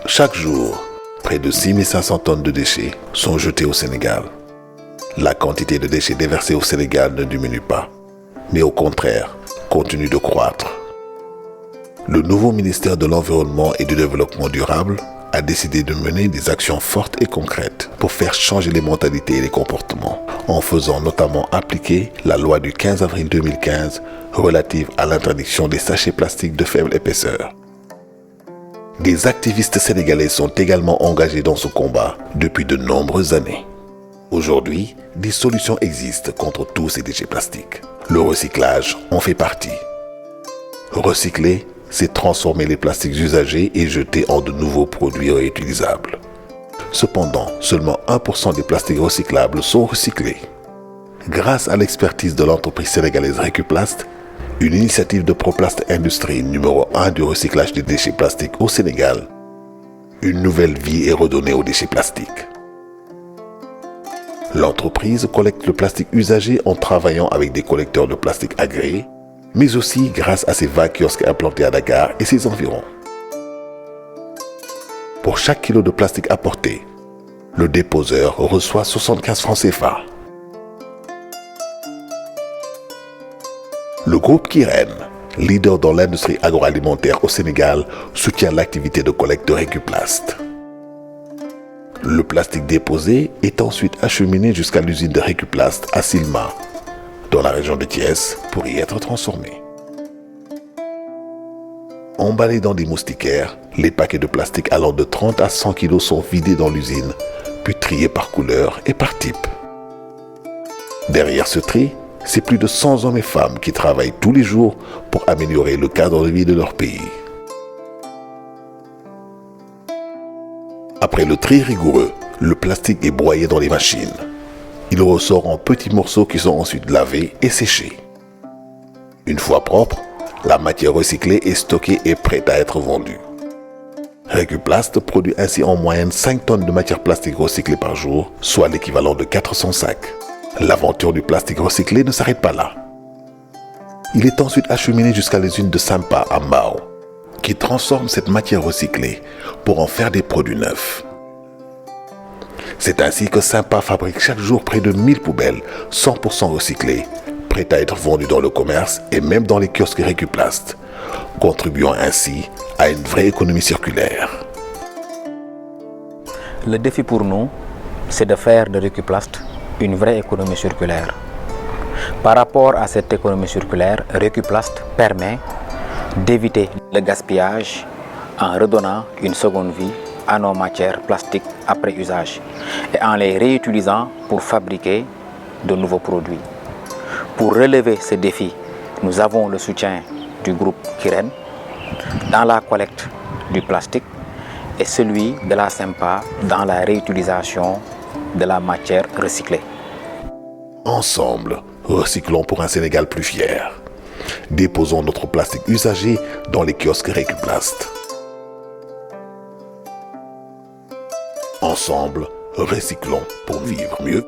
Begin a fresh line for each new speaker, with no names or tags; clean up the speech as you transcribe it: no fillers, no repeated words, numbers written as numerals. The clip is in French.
Chaque jour, près de 6500 tonnes de déchets sont jetées au Sénégal. La quantité de déchets déversés au Sénégal ne diminue pas, mais au contraire, continue de croître. Le nouveau ministère de l'Environnement et du Développement durable a décidé de mener des actions fortes et concrètes pour faire changer les mentalités et les comportements, en faisant notamment appliquer la loi du 15 avril 2015 relative à l'interdiction des sachets plastiques de faible épaisseur. Des activistes sénégalais sont également engagés dans ce combat depuis de nombreuses années. Aujourd'hui, des solutions existent contre tous ces déchets plastiques. Le recyclage en fait partie. Recycler, c'est transformer les plastiques usagés et jeter en de nouveaux produits réutilisables. Cependant, seulement 1% des plastiques recyclables sont recyclés. Grâce à l'expertise de l'entreprise sénégalaise Recuplast, une initiative de Proplast Industrie numéro 1 du recyclage des déchets plastiques au Sénégal, une nouvelle vie est redonnée aux déchets plastiques. L'entreprise collecte le plastique usagé en travaillant avec des collecteurs de plastique agréés, mais aussi grâce à ses 20 kiosques implantés à Dakar et ses environs. Pour chaque kilo de plastique apporté, le déposeur reçoit 75 francs CFA. Le groupe Kiren, leader dans l'industrie agroalimentaire au Sénégal, soutient l'activité de collecte de Recuplast. Le plastique déposé est ensuite acheminé jusqu'à l'usine de Recuplast à Silma, dans la région de Thiès, pour y être transformé. Emballés dans des moustiquaires, les paquets de plastique allant de 30 à 100 kg sont vidés dans l'usine, puis triés par couleur et par type. Derrière ce tri, c'est plus de 100 hommes et femmes qui travaillent tous les jours pour améliorer le cadre de vie de leur pays. Après le tri rigoureux, le plastique est broyé dans les machines. Il ressort en petits morceaux qui sont ensuite lavés et séchés. Une fois propre, la matière recyclée est stockée et prête à être vendue. Recuplast produit ainsi en moyenne 5 tonnes de matière plastique recyclée par jour, soit l'équivalent de 400 sacs. L'aventure du plastique recyclé ne s'arrête pas là. Il est ensuite acheminé jusqu'à l'usine de Sampa à Mbao, qui transforme cette matière recyclée pour en faire des produits neufs. C'est ainsi que Sampa fabrique chaque jour près de 1000 poubelles 100% recyclées, prêtes à être vendues dans le commerce et même dans les kiosques Recuplast, contribuant ainsi à une vraie économie circulaire.
Le défi pour nous, c'est de faire de Recuplast une vraie économie circulaire. Par rapport à cette économie circulaire, Recuplast permet d'éviter le gaspillage en redonnant une seconde vie à nos matières plastiques après usage et en les réutilisant pour fabriquer de nouveaux produits. Pour relever ce défi, nous avons le soutien du groupe Kiren dans la collecte du plastique et celui de la Sempa dans la réutilisation de la matière recyclée.
Ensemble, recyclons pour un Sénégal plus fier. Déposons notre plastique usagé dans les kiosques Recuplast. Ensemble, recyclons pour vivre mieux.